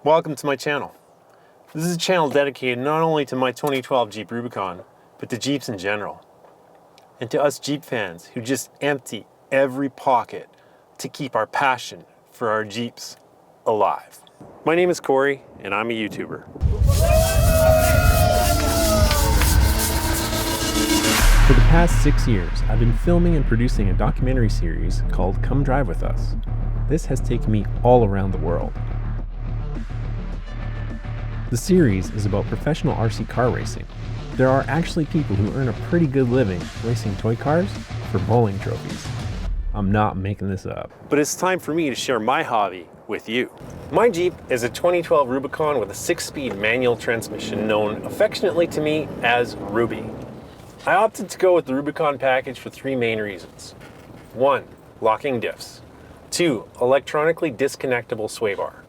Welcome to my channel. This is a channel dedicated not only to my 2012 Jeep Rubicon, but to Jeeps in general. And to us Jeep fans who just empty every pocket to keep our passion for our Jeeps alive. My name is Corey, and I'm a YouTuber. For the past 6 years, I've been filming and producing a documentary series called Come Drive With Us. This has taken me all around the world. The series is about professional RC car racing. There are actually people who earn a pretty good living racing toy cars for bowling trophies. I'm not making this up. But it's time for me to share my hobby with you. My Jeep is a 2012 Rubicon with a 6-speed manual transmission known affectionately to me as Rubi. I opted to go with the Rubicon package for 3 main reasons. 1. Locking diffs. 2. Electronically disconnectable sway bar.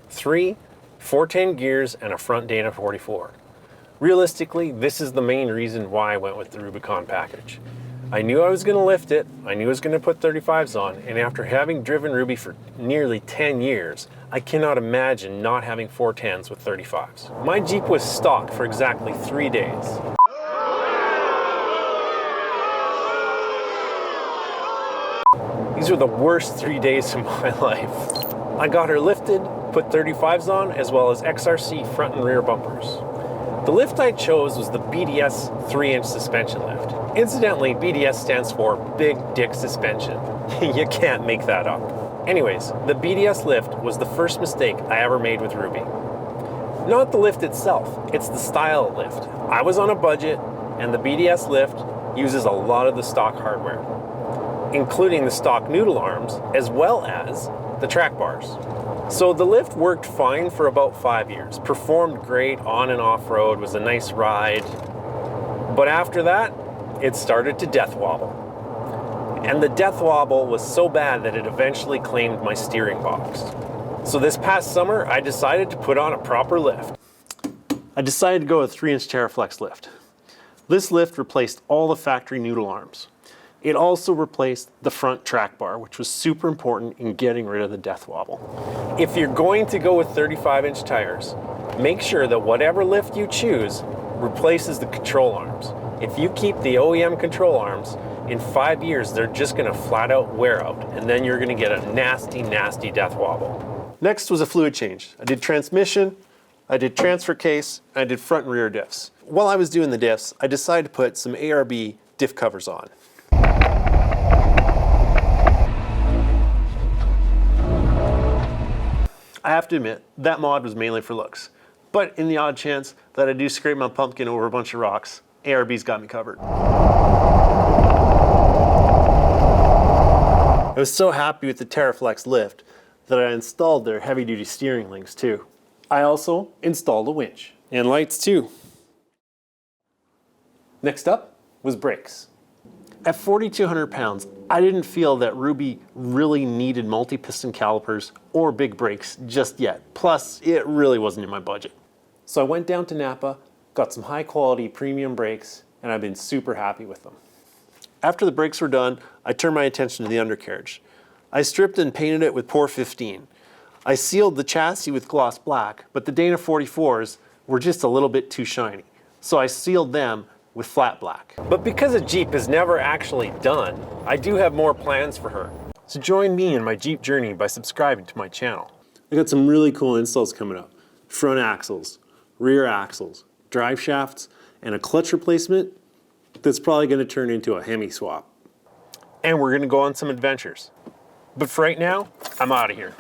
3. 410 gears and a front Dana 44. Realistically, this is the main reason why I went with the Rubicon package. I knew I was going to lift it, I knew I was going to put 35s on, and after having driven Rubi for nearly 10 years, I cannot imagine not having 410s with 35s. My Jeep was stock for exactly 3 days. These were the worst 3 days of my life. I got her lifted, put 35s on, as well as XRC front and rear bumpers. The lift I chose was the BDS 3-inch suspension lift. Incidentally, BDS stands for Big Dick Suspension. You can't make that up. Anyways, the BDS lift was the first mistake I ever made with Rubi. Not the lift itself, it's the style of lift. I was on a budget, and the BDS lift uses a lot of the stock hardware, including the stock noodle arms, as well as the track bars. So the lift worked fine for about 5 years, performed great on and off road, was a nice ride. But after that, it started to death wobble. And the death wobble was so bad that it eventually claimed my steering box. So this past summer, I decided to put on a proper lift. I decided to go with a 3-inch TerraFlex lift. This lift replaced all the factory noodle arms. It also replaced the front track bar, which was super important in getting rid of the death wobble. If you're going to go with 35-inch tires, make sure that whatever lift you choose replaces the control arms. If you keep the OEM control arms, in 5 years they're just going to flat out wear out, and then you're going to get a nasty, nasty death wobble. Next was a fluid change. I did transmission, I did transfer case, and I did front and rear diffs. While I was doing the diffs, I decided to put some ARB diff covers on. I have to admit, that mod was mainly for looks. But in the odd chance that I do scrape my pumpkin over a bunch of rocks, ARB's got me covered. I was so happy with the TerraFlex lift that I installed their heavy-duty steering links too. I also installed a winch. And lights too. Next up was brakes. At 4,200 pounds, I didn't feel that Rubi really needed multi-piston calipers or big brakes just yet. Plus, it really wasn't in my budget. So I went down to Napa, got some high-quality premium brakes, and I've been super happy with them. After the brakes were done, I turned my attention to the undercarriage. I stripped and painted it with Pour 15. I sealed the chassis with gloss black, but the Dana 44s were just a little bit too shiny. So I sealed them with flat black. But because a Jeep is never actually done, I do have more plans for her. So join me in my Jeep journey by subscribing to my channel. I got some really cool installs coming up. Front axles, rear axles, drive shafts, and a clutch replacement that's probably going to turn into a HEMI swap. And we're going to go on some adventures. But for right now, I'm out of here.